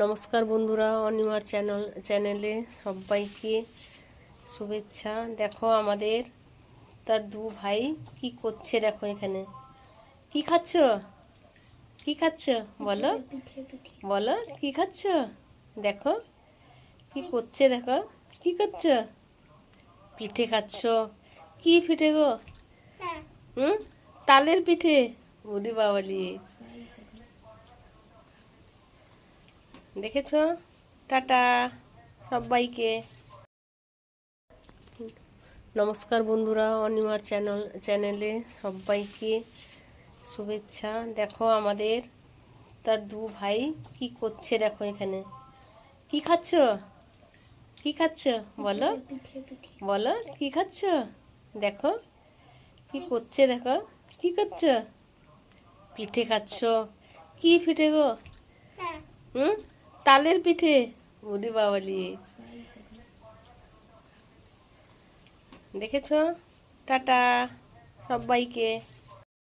নমস্কার বন্ধুরা, অনিমার চ্যানেলে সবাইকে শুভেচ্ছা। দেখো আমাদের তার দু ভাই কি করছে। দেখো এখানে কি খাচ্ছ, কি খাচ্ছ বলো, বলো কি খাচ্ছ। দেখো কি করছে, দেখো কি করছ। পিঠে খাচ্ছ? কি পিঠে গো? তালের পিঠে। ওরে বাবালি, দেখেছো? টাটা সবাইকে। নমস্কার বন্ধুরা, অনিমার চ্যানেলে সবাইকে শুভেচ্ছা। দেখো আমাদের তার দু ভাই কি করছে। দেখো এখানে কি খাচ্ছ, কি খাচ্ছ বলো, বলো কি খাচ্ছ। দেখো কি করছে, দেখো কি করছ। পিঠে খাচ্ছ? কি পিঠে গো? তালের পিঠে। ওরে বাবালি, দেখেছো? টাটা সবাইকে।